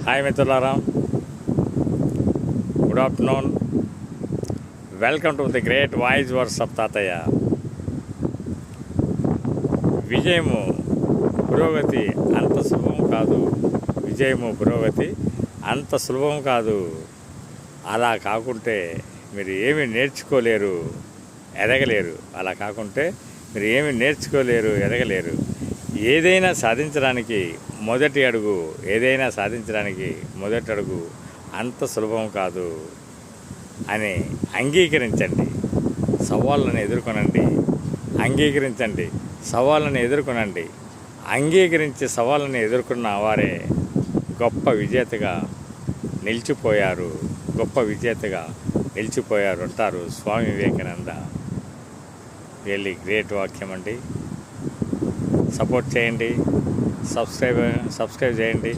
Hi మిత్రులారా, good afternoon. Welcome to the great voice words of తాతయ్య. విజయము పురోగతి అంత సులభం కాదు. పురోగతి అంత సులభం కాదు. అలా కాకుంటే మీరు ఏమి నేర్చుకోలేరు, ఎదగలేరు. అలా కాకుంటే మీరు ఏమి నేర్చుకోలేరు, ఎదగలేరు. ఏదైనా సాధించడానికి మొదటి అడుగు అంత సులభం కాదు అని అంగీకరించండి. సవాళ్ళను ఎదుర్కొనండి. అంగీకరించి సవాళ్ళను ఎదుర్కొన్న వారే గొప్ప విజేతగా నిలిచిపోయారు అంటారు స్వామి వివేకానంద. రియల్లీ గ్రేట్ వాక్యం అండి. సపోర్ట్ చేయండి, సబ్స్క్రైబ్ చేయండి.